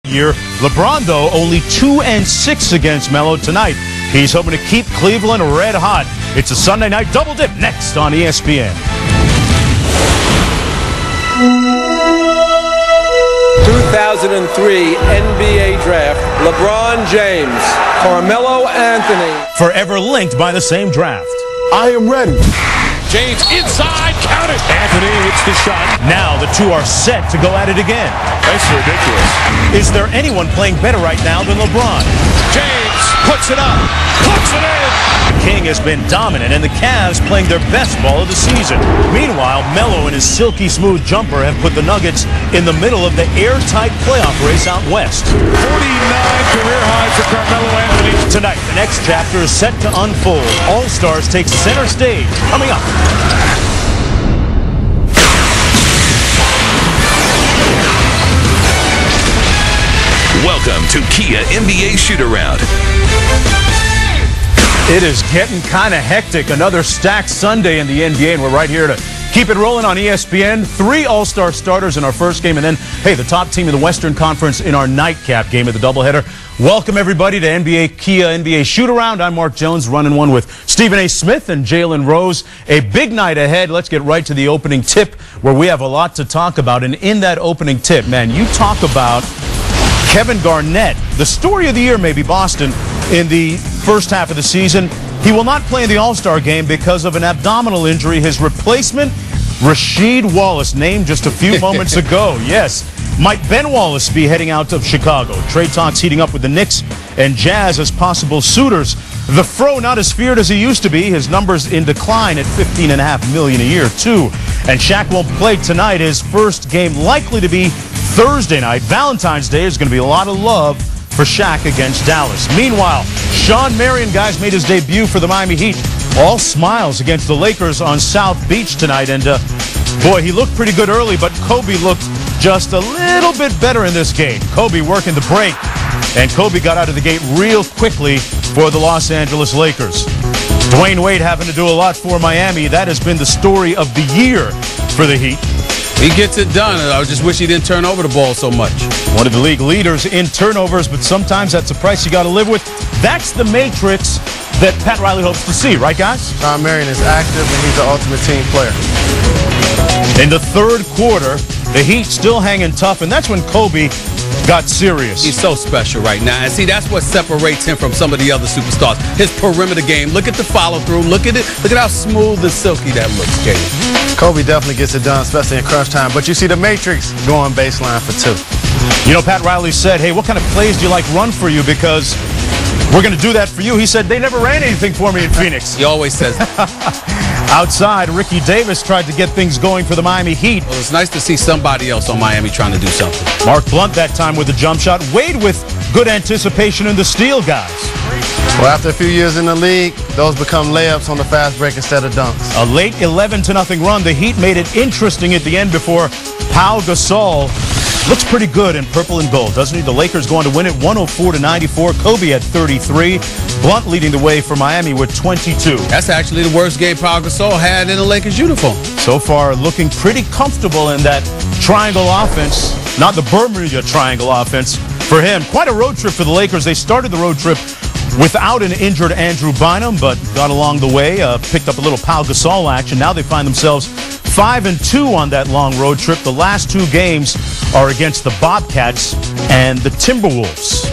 year. LeBron, though, only 2-6 against Melo tonight. He's hoping to keep Cleveland red hot. It's a Sunday night double dip next on ESPN. 2003 NBA Draft, LeBron James, Carmelo Anthony. Forever linked by the same draft. I am ready. James inside, count it. Anthony hits the shot. Now the two are set to go at it again. That's ridiculous. Is there anyone playing better right now than LeBron? James puts it up, puts it in. The King has been dominant, and the Cavs playing their best ball of the season. Meanwhile, Melo and his silky smooth jumper have put the Nuggets in the middle of the airtight playoff race out west. 49 career highs for Carmelo Anthony. Tonight, the next chapter is set to unfold. All-Stars take center stage. Coming up. Welcome to Kia NBA Shoot-Around. It is getting kind of hectic. Another stacked Sunday in the NBA, and we're right here to keep it rolling on ESPN. 3 All-Star starters in our first game, and then, hey, the top team in the Western Conference in our nightcap game of the doubleheader. Welcome, everybody, to NBA Kia NBA Shoot-Around. I'm Mark Jones, running one with Stephen A. Smith and Jalen Rose. A big night ahead. Let's get right to the opening tip, where we have a lot to talk about. And in that opening tip, man, you talk about Kevin Garnett, the story of the year, maybe Boston, in the first half of the season. He will not play in the All-Star game because of an abdominal injury. His replacement, Rasheed Wallace, named just a few moments ago. Yes, might Ben Wallace be heading out of Chicago? Trade talks heating up with the Knicks and Jazz as possible suitors. The Fro not as feared as he used to be. His numbers in decline at $15.5 million a year, too. And Shaq won't play tonight. His first game likely to be Thursday night. Valentine's Day is going to be a lot of love for Shaq against Dallas. Meanwhile, Sean Marion, guys, made his debut for the Miami Heat. All smiles against the Lakers on South Beach tonight. And, boy, he looked pretty good early, but Kobe looked just a little bit better in this game. Kobe working the break, and Kobe got out of the gate real quickly for the Los Angeles Lakers. Dwyane Wade having to do a lot for Miami. That has been the story of the year for the Heat. He gets it done. I just wish he didn't turn over the ball so much. One of the league leaders in turnovers, but sometimes that's a price you got to live with. That's the matrix that Pat Riley hopes to see, right, guys? Sean Marion is active, and he's the ultimate team player. In the third quarter, the Heat still hanging tough, and that's when Kobe got serious. He's so special right now. And see, that's what separates him from some of the other superstars. His perimeter game. Look at the follow-through. Look at it. Look at how smooth and silky that looks, Katie. Kobe definitely gets it done, especially in crunch time. But you see the matrix going baseline for 2. You know, Pat Riley said, hey, what kind of plays do you like run for you? Because we're going to do that for you. He said, they never ran anything for me in Phoenix. He always says that. Outside, Ricky Davis tried to get things going for the Miami Heat. Well, it's nice to see somebody else on Miami trying to do something. Mark Blunt that time with the jump shot. Wade with good anticipation in the steal, guys. Well, after a few years in the league, those become layups on the fast break instead of dunks. A late 11-0 run. The Heat made it interesting at the end before Pau Gasol looks pretty good in purple and gold, doesn't he? The Lakers going to win it 104-94. Kobe at 33. Blunt leading the way for Miami with 22. That's actually the worst game Pau Gasol had in the Lakers uniform. So far, looking pretty comfortable in that triangle offense. Not the Bermuda triangle offense for him. Quite a road trip for the Lakers. They started the road trip without an injured Andrew Bynum, but got along the way, picked up a little Pau Gasol action. Now they find themselves 5-2 on that long road trip. The last 2 games are against the Bobcats and the Timberwolves.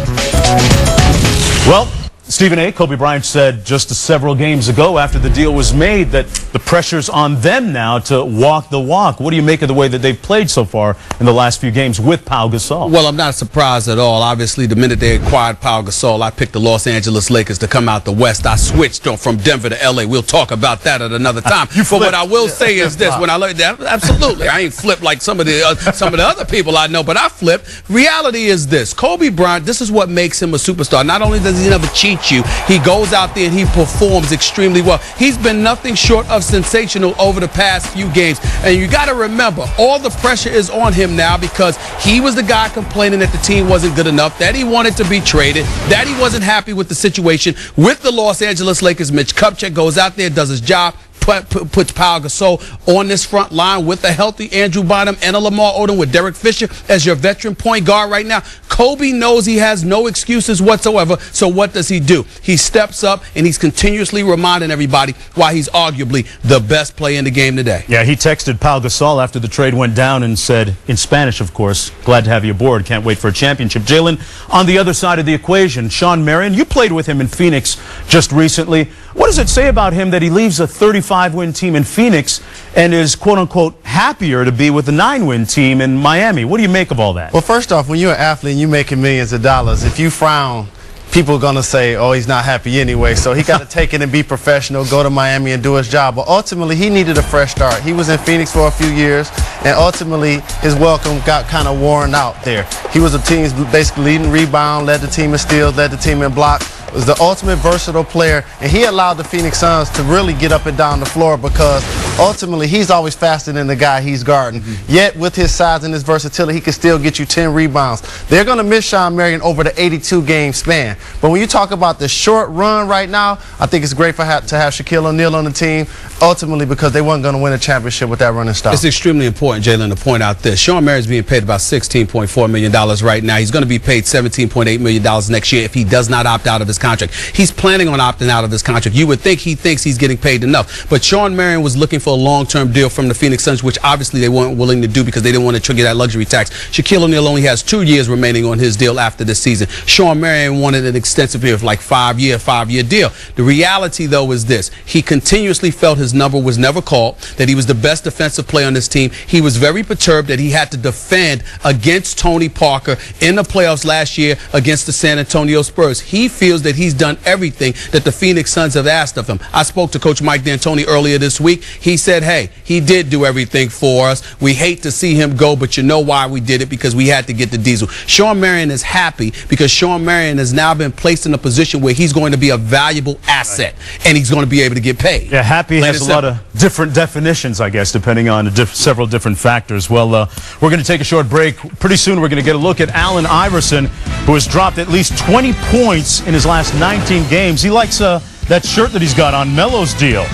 Well, Stephen A. Kobe Bryant said just several games ago after the deal was made that the pressure's on them now to walk the walk. What do you make of the way that they've played so far in the last few games with Pau Gasol? Well, I'm not surprised at all. Obviously, the minute they acquired Pau Gasol, I picked the Los Angeles Lakers to come out the West. I switched from Denver to L.A. We'll talk about that at another time. But what I will say is this. When I look at that, absolutely. I ain't flipped like some of the other people I know, but I flipped. Reality is this. Kobe Bryant, this is what makes him a superstar. Not only does he never cheat you, he goes out there and he performs extremely well. He's been nothing short of sensational over the past few games. And you got to remember, all the pressure is on him now because he was the guy complaining that the team wasn't good enough, that he wanted to be traded, that he wasn't happy with the situation with the Los Angeles Lakers. Mitch Kupchak goes out there, does his job, puts Pau Gasol on this front line with a healthy Andrew Bynum and a Lamar Odom with Derek Fisher as your veteran point guard right now. Kobe knows he has no excuses whatsoever, so what does he do? He steps up and he's continuously reminding everybody why he's arguably the best player in the game today. Yeah, he texted Pau Gasol after the trade went down and said, in Spanish, of course, glad to have you aboard, can't wait for a championship. Jalen, on the other side of the equation, Shawn Marion, you played with him in Phoenix just recently. What does it say about him that he leaves a 35-win team in Phoenix and is, quote-unquote, happier to be with a 9-win team in Miami? What do you make of all that? Well, first off, when you're an athlete and you're making millions of dollars, if you frown, people are going to say, oh, he's not happy anyway. So he got to take it and be professional, go to Miami and do his job. But ultimately, he needed a fresh start. He was in Phoenix for a few years, and ultimately, his welcome got kind of worn out there. He was the team's basically leading rebound, led the team in steals, led the team in blocks. Was the ultimate versatile player, and he allowed the Phoenix Suns to really get up and down the floor because ultimately he's always faster than the guy he's guarding. Yet with his size and his versatility, he can still get you 10 rebounds. They're going to miss Shawn Marion over the 82-game span. But when you talk about the short run right now, I think it's great to have Shaquille O'Neal on the team, ultimately because they weren't going to win a championship with that running style. It's extremely important, Jalen, to point out this. Shawn Marion's being paid about $16.4 million right now. He's going to be paid $17.8 million next year if he does not opt out of his contract. He's planning on opting out of his contract. You would think he thinks he's getting paid enough. But Shawn Marion was looking for a long-term deal from the Phoenix Suns, which obviously they weren't willing to do because they didn't want to trigger that luxury tax. Shaquille O'Neal only has 2 years remaining on his deal after this season. Shawn Marion wanted an extensive period of like five-year deal. The reality, though, is this. He continuously felt his number was never called, that he was the best defensive player on this team. He was very perturbed that he had to defend against Tony Parker in the playoffs last year against the San Antonio Spurs. He feels that he's done everything that the Phoenix Suns have asked of him. I spoke to Coach Mike D'Antoni earlier this week. He said, hey, he did do everything for us. We hate to see him go, but you know why we did it? Because we had to get the diesel. Shawn Marion is happy because Shawn Marion has now been placed in a position where he's going to be a valuable asset, and he's going to be able to get paid. Yeah, happy has a lot of different definitions, I guess, depending on several different factors. Well, we're going to take a short break. Pretty soon we're going to get a look at Allen Iverson, who has dropped at least 20 points in his last 19 games. He likes that shirt that he's got on Melo's deal.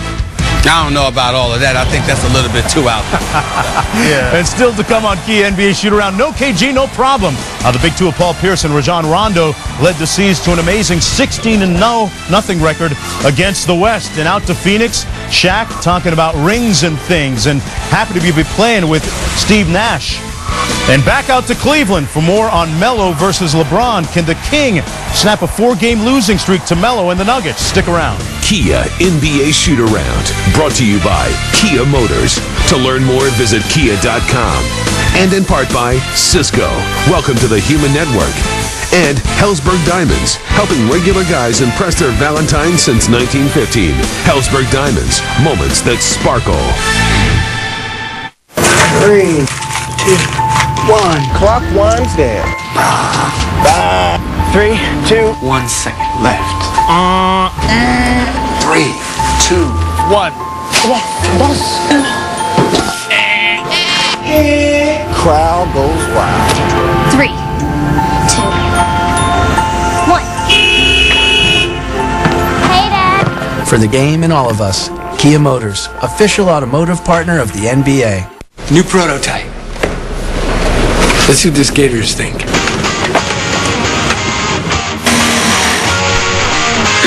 I don't know about all of that. I think that's a little bit too out there. Yeah. And still to come on Key NBA Shoot-Around. No KG, no problem. The big two of Paul Pierce and Rajon Rondo led the C's to an amazing 16-0 record against the West. And out to Phoenix, Shaq talking about rings and things, and happy to be playing with Steve Nash. And back out to Cleveland for more on Melo versus LeBron. Can the King snap a 4-game losing streak to Melo and the Nuggets? Stick around. Kia NBA Shoot-Around, brought to you by Kia Motors. To learn more, visit kia.com. And in part by Cisco. Welcome to the Human Network. And Helzberg Diamonds, helping regular guys impress their Valentines since 1915. Helzberg Diamonds, moments that sparkle. 3, 2, 1. Clock winds down. 3, 2, 1 second left. 3, 2, 1. Crowd goes wild. 3, 2, 1. Hey, Dad. For the game and all of us, Kia Motors, official automotive partner of the NBA. New prototype. Let's see what the skaters think. Is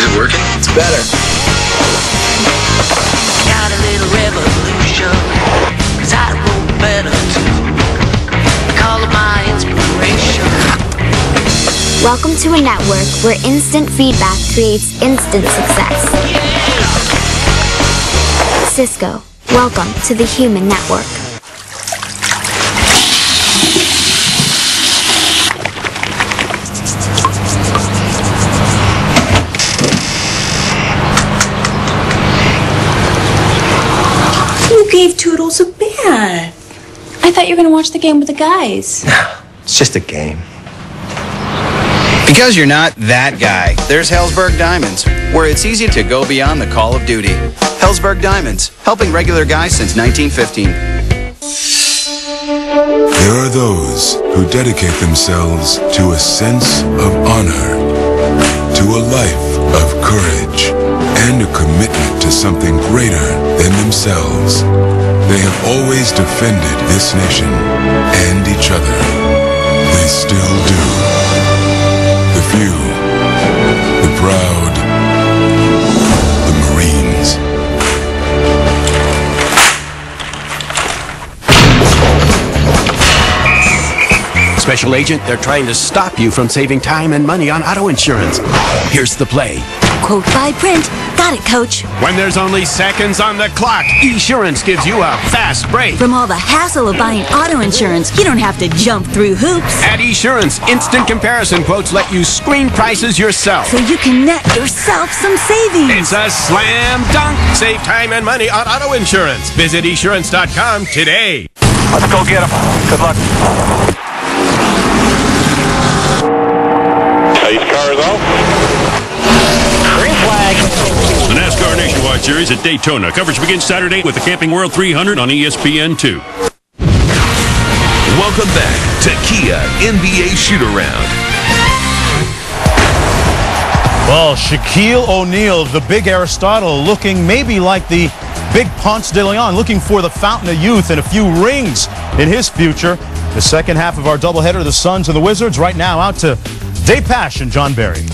it working? It's better. Got a little revolution, 'cause I wrote better too. Call it my inspiration. Welcome to a network where instant feedback creates instant success. Cisco, welcome to the Human Network. Who gave Toodles a bat? I thought you were going to watch the game with the guys. It's just a game. Because you're not that guy, there's Helzberg Diamonds, where it's easy to go beyond the call of duty. Helzberg Diamonds, helping regular guys since 1915. There are those who dedicate themselves to a sense of honor, to a life of courage and a commitment to something greater than themselves. They have always defended this nation and each other. They still do. The few, the proud, the Marines. Special Agent, they're trying to stop you from saving time and money on auto insurance. Here's the play. Quote by print. Got it, Coach. When there's only seconds on the clock, Esurance gives you a fast break. From all the hassle of buying auto insurance, you don't have to jump through hoops. At Esurance, instant comparison quotes let you screen prices yourself. So you can net yourself some savings. It's a slam dunk. Save time and money on auto insurance. Visit Esurance.com today. Let's go get him. Good luck. Ace car is off. Green flag. The NASCAR Nationwide Series at Daytona. Coverage begins Saturday with the Camping World 300 on ESPN2. Welcome back to Kia NBA Shoot-Around. Well, Shaquille O'Neal, the big Aristotle, looking maybe like the big Ponce de Leon, looking for the fountain of youth and a few rings in his future. The second half of our doubleheader, the Suns and the Wizards, right now out to Day Pash and John Barry.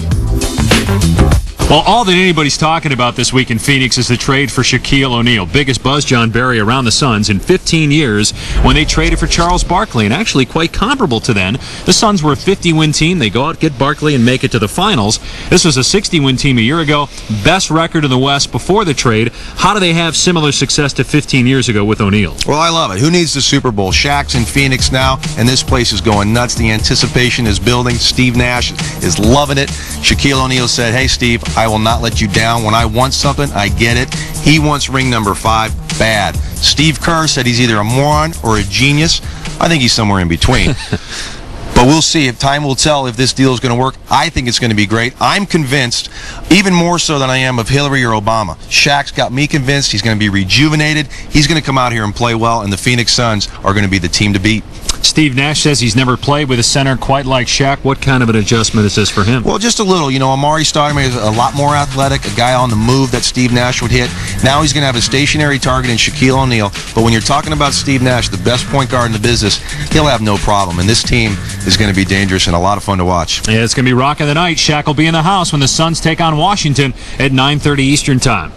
Well, all that anybody's talking about this week in Phoenix is the trade for Shaquille O'Neal. Biggest buzz, John Barry, around the Suns in 15 years when they traded for Charles Barkley, and actually quite comparable to then. The Suns were a 50-win team. They go out, get Barkley, and make it to the finals. This was a 60-win team a year ago. Best record in the West before the trade. How do they have similar success to 15 years ago with O'Neal? Well, I love it. Who needs the Super Bowl? Shaq's in Phoenix now, and this place is going nuts. The anticipation is building. Steve Nash is loving it. Shaquille O'Neal said, hey, Steve, I will not let you down. When I want something, I get it. He wants ring number 5 bad. Steve Kerr said he's either a moron or a genius. I think he's somewhere in between. But we'll see. If time will tell if this deal is going to work. I think it's going to be great. I'm convinced, even more so than I am of Hillary or Obama. Shaq's got me convinced. He's going to be rejuvenated. He's going to come out here and play well, and the Phoenix Suns are going to be the team to beat. Steve Nash says he's never played with a center quite like Shaq. What kind of an adjustment is this for him? Well, just a little. You know, Amari Stoudemire is a lot more athletic, a guy on the move that Steve Nash would hit. Now he's going to have a stationary target in Shaquille O'Neal. But when you're talking about Steve Nash, the best point guard in the business, he'll have no problem. And this team is going to be dangerous and a lot of fun to watch. Yeah, it's going to be rocking the night. Shaq will be in the house when the Suns take on Washington at 9:30 Eastern Time.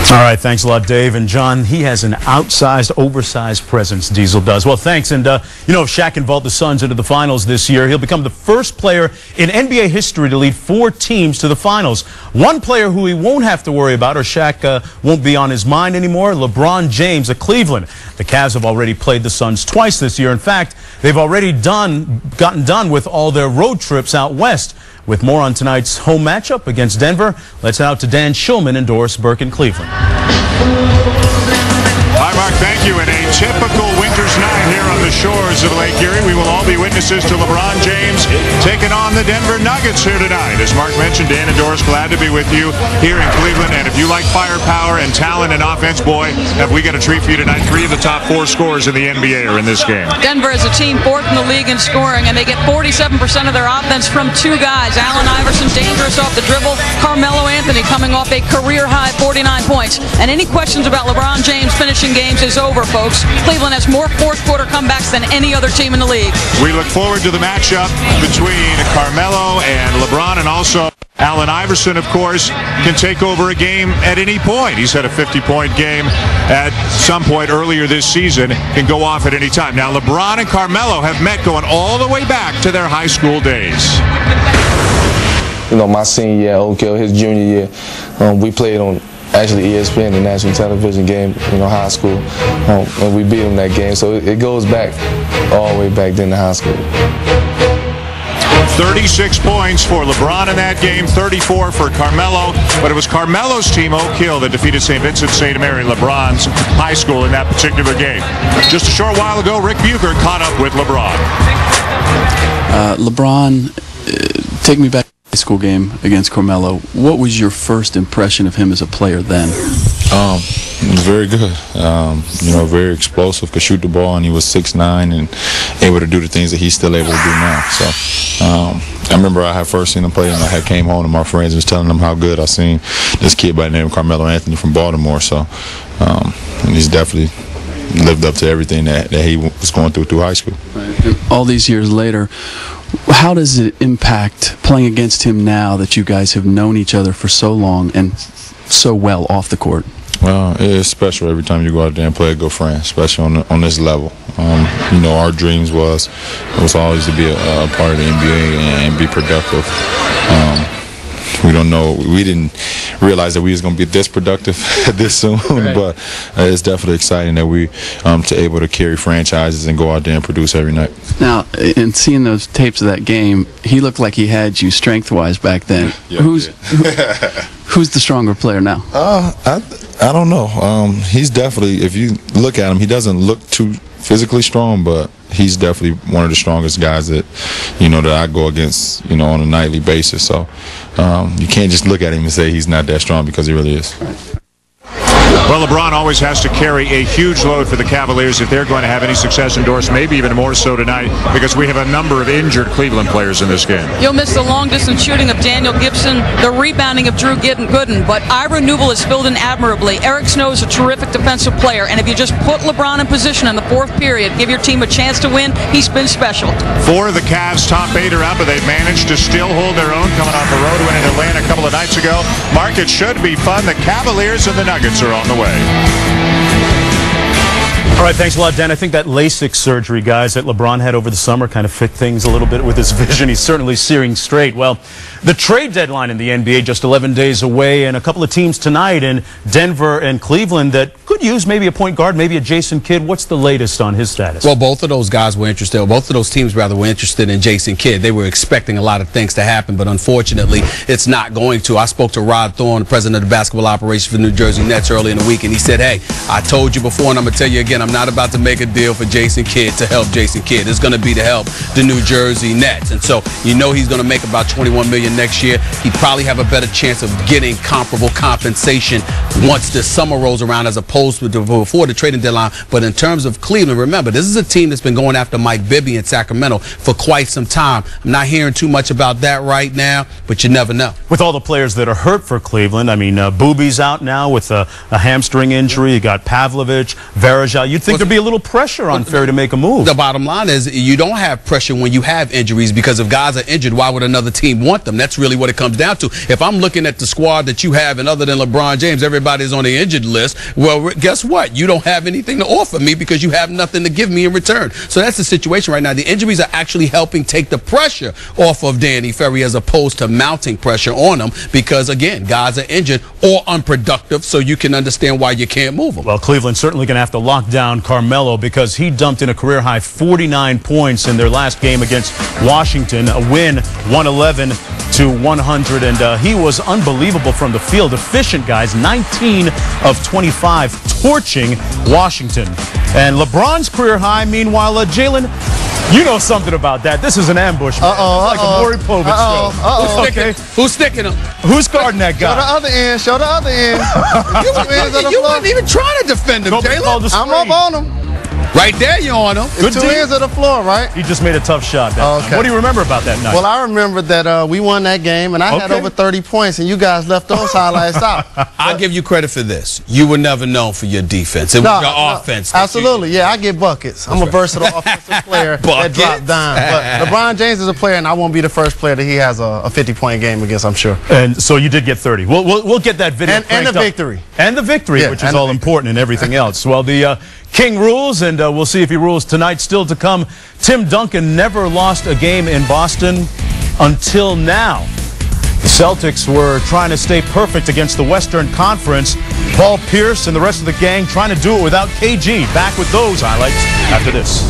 All right, thanks a lot, Dave. And John, he has an outsized, oversized presence, Diesel does. Well, thanks. And, you know, if Shaq can vault the Suns into the finals this year, he'll become the first player in NBA history to lead 4 teams to the finals. One player who he won't have to worry about, or Shaq won't be on his mind anymore, LeBron James of Cleveland. The Cavs have already played the Suns twice this year. In fact, they've already gotten done with all their road trips out west. With more on tonight's home matchup against Denver, let's head out to Dan Shulman in Doris Burke in Cleveland. Hi, Mark. Thank you. In a typical winter's night here on the shores of Lake Erie, we will all be witnesses to LeBron James taking on the Denver Nuggets here tonight. As Mark mentioned, Dan and Doris, glad to be with you here in Cleveland. And if you like firepower and talent and offense, boy, have we got a treat for you tonight. 3 of the top 4 scorers in the NBA are in this game. Denver is a team 4th in the league in scoring, and they get 47% of their offense from 2 guys. Allen Iverson, dangerous off the dribble. Carmelo Anthony coming off a career-high 49 points. And any questions about LeBron James finishing games is over, folks. Cleveland has more fourth-quarter comebacks than any other team in the league. We look forward to the matchup between Carmelo and LeBron, and also Allen Iverson, of course, can take over a game at any point. He's had a 50-point game at some point earlier this season, can go off at any time. Now, LeBron and Carmelo have met going all the way back to their high school days. You know, my senior year at Oak Hill, his junior year, we played on actually ESPN, the national television game, you know, high school, and we beat them that game. So it goes back all the way back then to high school. 36 points for LeBron in that game, 34 for Carmelo, but it was Carmelo's team, Oak Hill, that defeated St. Vincent St. Mary LeBron's high school in that particular game. Just a short while ago, Rick Bucher caught up with LeBron. LeBron, take me back. High school game against Carmelo. What was your first impression of him as a player then? Very good. You know, very explosive, could shoot the ball, and he was 6'9" and able to do the things that he's still able to do now. So I remember I had first seen him play, and I had came home to my friends and was telling them how good I seen this kid by the name of Carmelo Anthony from Baltimore. So and he's definitely lived up to everything that he was going through high school. Right. And all these years later, how does it impact playing against him now that you guys have known each other for so long and so well off the court? Well, it's special every time you go out there and play a good friend, especially on this level. You know, our dreams was always to be a part of the NBA and be productive. We don't know. We didn't realize that we was going to be this productive this soon, right. But it's definitely exciting that we able to carry franchises and go out there and produce every night. Now, in seeing those tapes of that game, he looked like he had you strength-wise back then. Yeah, Who's the stronger player now? I don't know. He's definitely, if you look at him, he doesn't look too physically strong, but he's definitely one of the strongest guys that, you know, that I go against, you know, on a nightly basis. So you can't just look at him and say he's not that strong, because he really is. Well, LeBron always has to carry a huge load for the Cavaliers if they're going to have any success indoors, maybe even more so tonight, because we have a number of injured Cleveland players in this game. You'll miss the long-distance shooting of Daniel Gibson, the rebounding of Drew Gooden, but Ira Newell has filled in admirably. Eric Snow is a terrific defensive player, and if you just put LeBron in position in the fourth period, give your team a chance to win, he's been special. 4 of the Cavs' top 8 are out, but they've managed to still hold their own coming off a road win in Atlanta a couple of nights ago. Mark, it should be fun. The Cavaliers and the Nuggets are on the way. All right, thanks a lot, Dan. I think that LASIK surgery, guys, that LeBron had over the summer kind of fit things a little bit with his vision. He's certainly seeing straight. Well, the trade deadline in the NBA just 11 days away, and a couple of teams tonight in Denver and Cleveland that could use maybe a point guard, maybe a Jason Kidd. What's the latest on his status? Well, both of those guys were interested, or both of those teams, rather, were interested in Jason Kidd. They were expecting a lot of things to happen, but unfortunately, it's not going to. I spoke to Rod Thorne, the president of the basketball operations for the New Jersey Nets, early in the week, and he said, hey, I told you before, and I'm going to tell you again, I'm not about to make a deal for Jason Kidd to help Jason Kidd. It's going to be to help the New Jersey Nets. And so, you know, he's going to make about $21 million next year. He'd probably have a better chance of getting comparable compensation once the summer rolls around, as opposed to before the trading deadline. But in terms of Cleveland, remember, this is a team that's been going after Mike Bibby in Sacramento for quite some time. I'm not hearing too much about that right now, but you never know. With all the players that are hurt for Cleveland, I mean, Booby's out now with a hamstring injury. You got Pavlovich, Varejao. You'd think there'd be a little pressure on Ferry to make a move. The bottom line is you don't have pressure when you have injuries, because if guys are injured, why would another team want them? That's really what it comes down to. If I'm looking at the squad that you have, and other than LeBron James, everybody's on the injured list, well, guess what? You don't have anything to offer me because you have nothing to give me in return. So that's the situation right now. The injuries are actually helping take the pressure off of Danny Ferry, as opposed to mounting pressure on him, because, again, guys are injured or unproductive, so you can understand why you can't move them. Well, Cleveland's certainly going to have to lock down Carmelo, because he dumped in a career-high 49 points in their last game against Washington, a win 111-100, and he was unbelievable from the field. Efficient, guys, 19 of 25, torching Washington. And LeBron's career high, meanwhile, Jalen, you know something about that. This is an ambush, man. It's like a Maury Povich show. Who's sticking him? Who's guarding that guy? Show the other end. Show the other end. You weren't even trying to defend him, Jalen. I'm up on him. Right there, you're on him. It's 2 ends of the floor, right? He just made a tough shot. Okay. What do you remember about that night? Well, I remember that we won that game, and I had over 30 points, and you guys left those highlights out. I'll give you credit for this. You were never known for your defense. It was your offense. Absolutely, yeah, I get buckets. I'm a versatile offensive player that drops dimes. But LeBron James is a player, and I won't be the first player that he has a 50-point game against, I'm sure. And so you did get 30. We'll get that video and the victory. And the victory, which is all important and everything else. Well, the King rules, and we'll see if he rules tonight. Still to come, Tim Duncan never lost a game in Boston until now. The Celtics were trying to stay perfect against the Western Conference. Paul Pierce and the rest of the gang trying to do it without KG. Back with those highlights after this.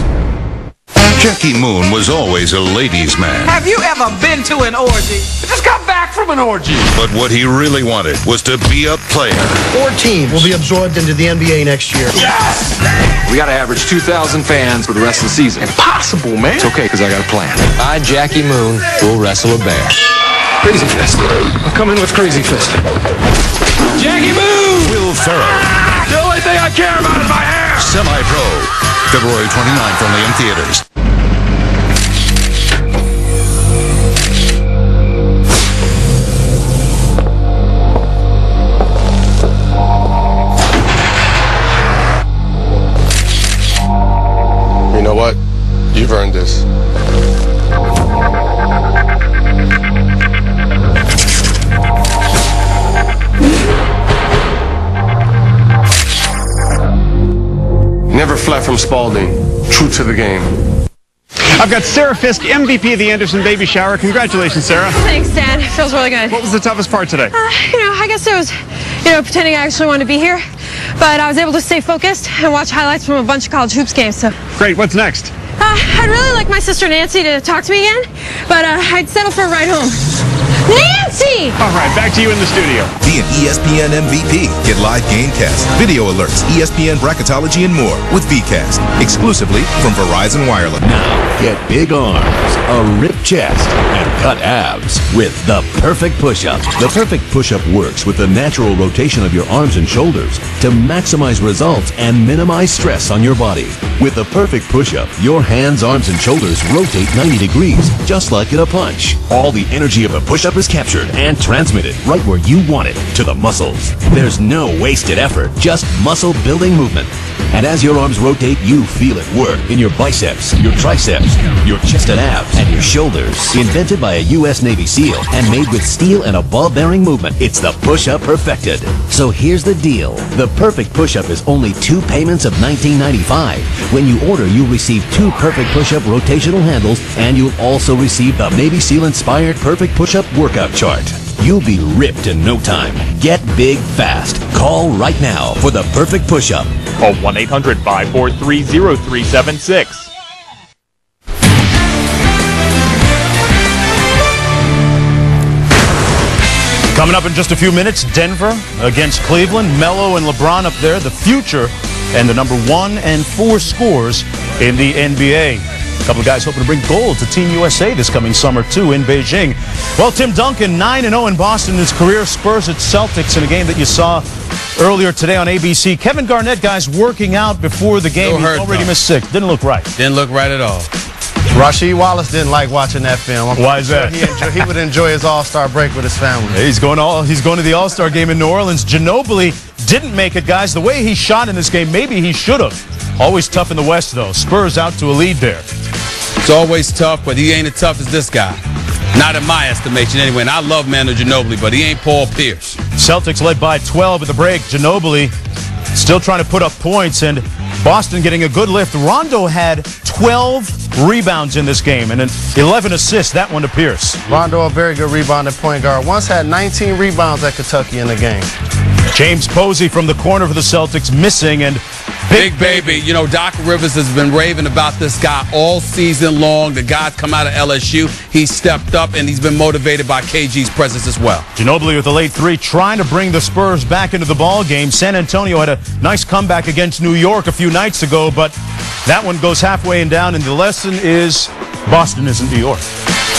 Jackie Moon was always a ladies' man. Have you ever been to an orgy? Just come back from an orgy. But what he really wanted was to be a player. 4 teams will be absorbed into the NBA next year. Yes! We got to average 2,000 fans for the rest of the season. Impossible, man. It's okay, because I got a plan. I, Jackie Moon, will wrestle a bear. Crazy Fist. I'll come in with Crazy Fist. Jackie Moon! Will Ferrell. The only thing I care about is my hair! Semi-Pro. February 29th, only in theaters. You know what? You've earned this. Never fled from Spalding. True to the game. I've got Sarah Fisk, MVP of the Anderson Baby Shower. Congratulations, Sarah. Thanks, Dan. It feels really good. What was the toughest part today? I guess it was, pretending I actually wanted to be here. But I was able to stay focused and watch highlights from a bunch of college hoops games. So. Great. What's next? I'd really like my sister Nancy to talk to me again, but I'd settle for a ride home. Nancy! All right, back to you in the studio. Be an ESPN MVP. Get live gamecast, video alerts, ESPN bracketology, and more with VCast. Exclusively from Verizon Wireless. Now, get big arms, a ripped chest, and cut abs with the Perfect Push-Up. The Perfect Push-Up works with the natural rotation of your arms and shoulders to maximize results and minimize stress on your body. With the Perfect Push-Up, your hands, arms, and shoulders rotate 90 degrees, just like in a punch. All the energy of a push-up is captured and transmitted right where you want it, to the muscles. There's no wasted effort, just muscle-building movement. And as your arms rotate, you feel it work in your biceps, your triceps, your chest and abs, and your shoulders. Invented by a U.S. Navy SEAL and made with steel and a ball-bearing movement, it's the push-up perfected. So here's the deal. The Perfect Push-Up is only 2 payments of $19.95. When you order, you'll receive 2 Perfect Push-Up rotational handles, and you'll also receive the Navy SEAL-inspired Perfect Push-Up workout chart. You'll be ripped in no time. Get big fast. Call right now for the Perfect Push-Up. Call 1-800-543-0376. Coming up in just a few minutes, Denver against Cleveland. Melo and LeBron up there, the future and the number 1 and 4 scores in the NBA. A couple of guys hoping to bring gold to Team USA this coming summer, too, in Beijing. Well, Tim Duncan, 9-0 in Boston in his career. Spurs at Celtics in a game that you saw earlier today on ABC. Kevin Garnett, guys, working out before the game. He already missed 6. Didn't look right. Didn't look right at all. Rasheed Wallace didn't like watching that film. Why is that? He would enjoy his All-Star break with his family. Yeah, he's going to the All-Star game in New Orleans. Ginobili didn't make it, guys. The way he shot in this game, maybe he should have. Always tough in the West, though. Spurs out to a lead there. It's always tough, but he ain't as tough as this guy. Not in my estimation, anyway. And I love Manu Ginobili, but he ain't Paul Pierce. Celtics led by 12 at the break. Ginobili still trying to put up points, and Boston getting a good lift. Rondo had 12 rebounds in this game, and then 11 assists, that one to Pierce. Rondo, a very good rebounding point guard. Once had 19 rebounds at Kentucky in the game. James Posey from the corner for the Celtics missing, and Big baby. You know, Doc Rivers has been raving about this guy all season long. The guy's come out of LSU. He's stepped up, and he's been motivated by KG's presence as well. Ginobili with a late 3 trying to bring the Spurs back into the ball game. San Antonio had a nice comeback against New York a few nights ago, but that one goes halfway and down, and the lesson is Boston isn't New York.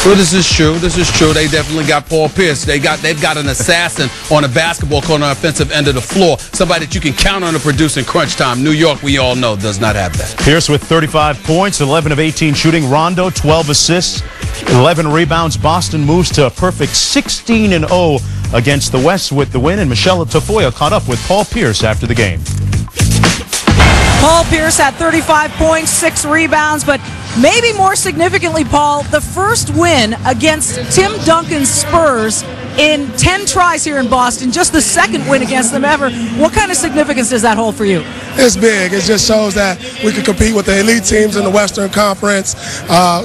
Well, this is true. This is true. They definitely got Paul Pierce. They've got an assassin on the basketball court on the offensive end of the floor. Somebody that you can count on to produce in crunch time. New York, we all know, does not have that. Pierce with 35 points, 11 of 18 shooting. Rondo, 12 assists, 11 rebounds. Boston moves to a perfect 16-0 against the West with the win, and Michelle Tafoya caught up with Paul Pierce after the game. Paul Pierce had 35 points, 6 rebounds, but maybe more significantly, Paul, the first win against Tim Duncan's Spurs in 10 tries here in Boston, just the second win against them ever. What kind of significance does that hold for you? It's big. It just shows that we can compete with the elite teams in the Western Conference.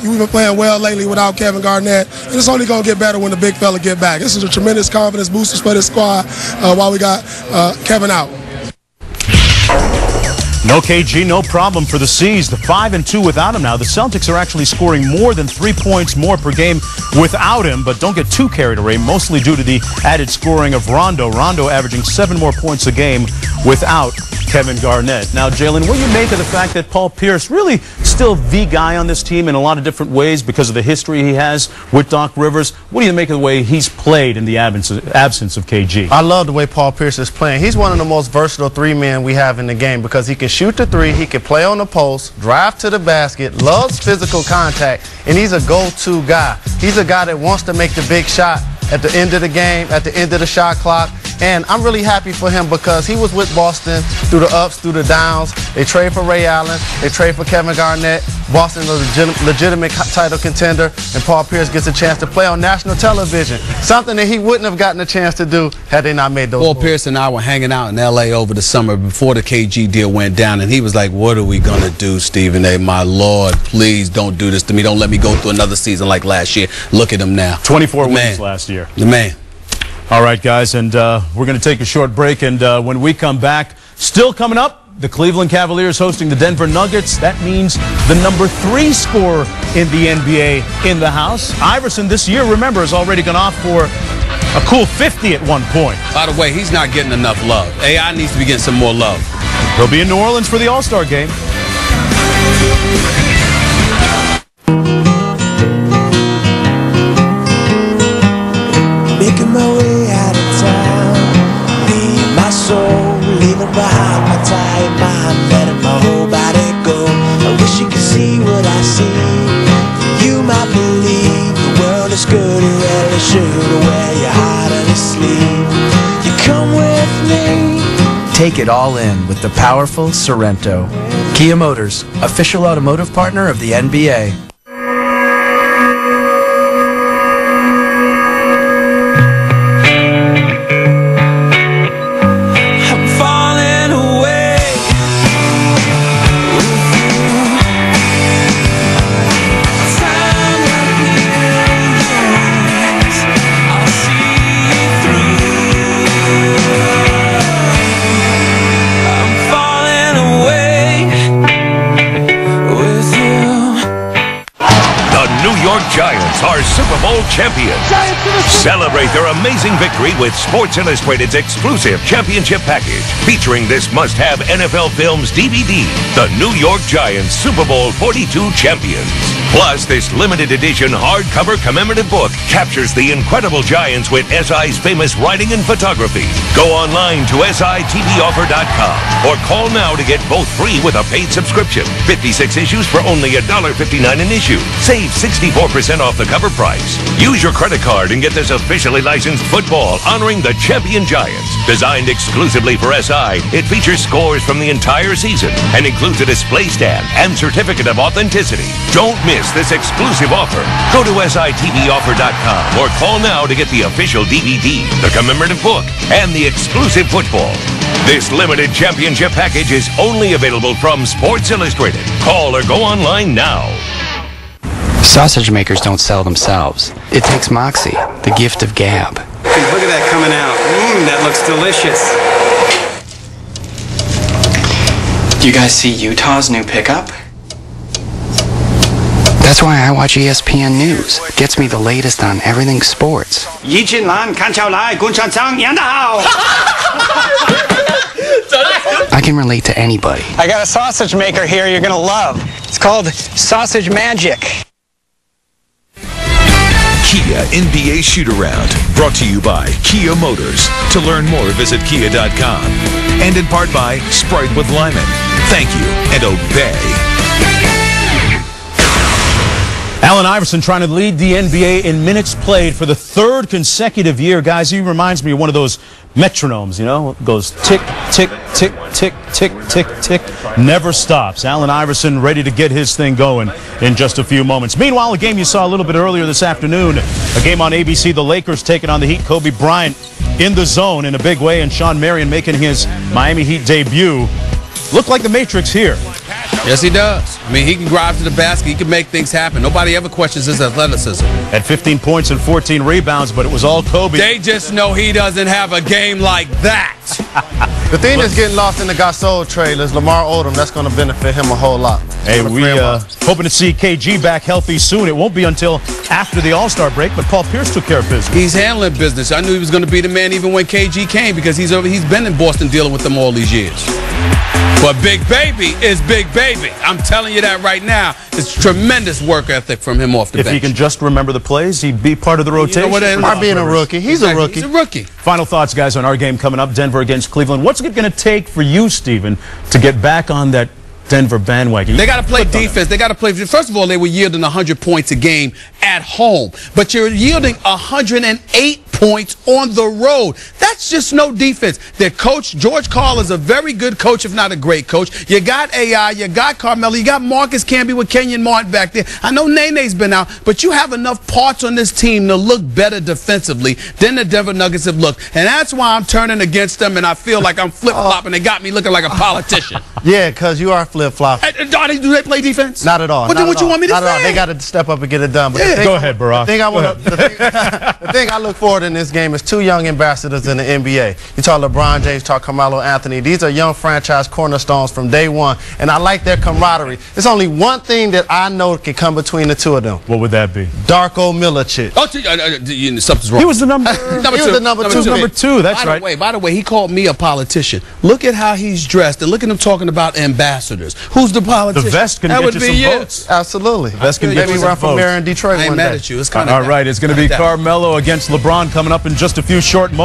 We've been playing well lately without Kevin Garnett, and it's only going to get better when the big fella get back. This is a tremendous confidence booster for this squad while we got Kevin out. No KG, no problem for the C's. The 5-2 without him now. The Celtics are actually scoring more than 3 points more per game without him, but don't get too carried away, mostly due to the added scoring of Rondo. Rondo averaging 7 more points a game without Kevin Garnett. Now, Jalen, what do you make of the fact that Paul Pierce really still the guy on this team in a lot of different ways because of the history he has with Doc Rivers. What do you make of the way he's played in the absence of KG? I love the way Paul Pierce is playing. He's one of the most versatile three-men we have in the game because he can shoot the three, he can play on the post, drive to the basket, loves physical contact, and he's a go-to guy. He's a guy that wants to make the big shot at the end of the game, at the end of the shot clock. And I'm really happy for him because he was with Boston through the ups, through the downs. They trade for Ray Allen. They trade for Kevin Garnett. Boston is a legitimate title contender, and Paul Pierce gets a chance to play on national television, something that he wouldn't have gotten a chance to do had they not made those Paul moves. Pierce and I were hanging out in L.A. over the summer before the KG deal went down, and he was like, what are we going to do, Stephen A? My Lord, please don't do this to me. Don't let me go through another season like last year. Look at him now. 24 wins last year. The man. All right, guys, and we're going to take a short break, and when we come back, still coming up, the Cleveland Cavaliers hosting the Denver Nuggets. That means the #3 scorer in the NBA in the house. Iverson this year, remember, has already gone off for a cool 50 at one point. By the way, he's not getting enough love. AI needs to be getting some more love. He'll be in New Orleans for the All-Star game. Making my way out of town, leaving my soul, leaving behind my tired mind, letting my whole body go. I wish you could see what I see. You might believe the world is good, or really should wear your heart on your sleeve. You come with me. Take it all in with the powerful Sorrento. Kia Motors, official automotive partner of the NBA. Giants are Super Bowl champions. Celebrate their amazing victory with Sports Illustrated's exclusive championship package featuring this must-have NFL Films DVD, The New York Giants Super Bowl 42 Champions. Plus, this limited edition hardcover commemorative book captures the incredible Giants with SI's famous writing and photography. Go online to SITVoffer.com or call now to get both free with a paid subscription. 56 issues for only $1.59 an issue. Save 64% off the cover price. Use your credit card and get this officially licensed football honoring the champion Giants. Designed exclusively for SI, it features scores from the entire season and includes a display stand and certificate of authenticity. Don't miss this exclusive offer. Go to SITVoffer.com or call now to get the official DVD, the commemorative book, and the exclusive football. This limited championship package is only available from Sports Illustrated. Call or go online now. Sausage makers don't sell themselves. It takes Moxie, the gift of gab. Look at that coming out. That looks delicious. Do you guys see Utah's new pickup? That's why I watch ESPN News. Gets me the latest on everything sports. I can relate to anybody. I got a sausage maker here you're going to love. It's called Sausage Magic. Kia NBA Shoot-Around, brought to you by Kia Motors. To learn more, visit kia.com. And in part by Sprite with Lyman. Thank you, and obey. Allen Iverson trying to lead the NBA in minutes played for the third consecutive year. Guys, he reminds me of one of those metronomes, you know? It goes tick, tick, tick, tick, tick, tick, tick. Never stops. Allen Iverson ready to get his thing going in just a few moments. Meanwhile, a game you saw a little bit earlier this afternoon, a game on ABC, the Lakers taking on the Heat. Kobe Bryant in the zone in a big way, and Sean Marion making his Miami Heat debut. Looked like the Matrix here. Yes, he does. I mean, he can drive to the basket. He can make things happen. Nobody ever questions his athleticism. Had 15 points and 14 rebounds, but it was all Kobe. They just know he doesn't have a game like that. The thing that's getting lost in the Gasol trade is Lamar Odom. That's going to benefit him a whole lot. Hey, we hoping to see KG back healthy soon. It won't be until after the All-Star break, but Paul Pierce took care of business. He's handling business. I knew he was going to be the man even when KG came because he's been in Boston dealing with them all these years. But Big Baby is Big Baby. I'm telling you that right now. It's tremendous work ethic from him off the bench. If he can just remember the plays, he'd be part of the rotation. You know what, being a rookie. He's a rookie. He's a rookie. Final thoughts, guys, on our game coming up, Denver against Cleveland. What's it going to take for you, Steven, to get back on that Denver bandwagon? They got to play defense. They got to play. First of all, they were yielding 100 points a game at home, but you're yielding 108 points on the road. That's just no defense. Their coach, George Karl, is a very good coach, if not a great coach. You got AI, you got Carmelo, you got Marcus Camby with Kenyon Martin back there. I know Nene's been out, but you have enough parts on this team to look better defensively than the Denver Nuggets have looked. And that's why I'm turning against them, and I feel like I'm flip-flopping. They got me looking like a politician. Yeah, because you are flip-flopping. Do they play defense? Not at all. What you want me to say? They got to step up and get it done. But Go ahead, Barack. The thing I look forward in this game is two young ambassadors in the NBA. You talk LeBron James, talk Carmelo Anthony. These are young franchise cornerstones from day one, and I like their camaraderie. There's only one thing that I know can come between the two of them. What would that be? Darko Milicic. Oh, something's wrong. He was the number two. That's right. By the way, he called me a politician. Look at how he's dressed, and look at him talking about ambassadors. Who's the politician? The vest can get you some votes. Absolutely. The vest can get you maybe some run for mayor in Detroit. I ain't mad at you. It's kind of all right. It's going to be Carmelo against LeBron coming up in just a few short moments.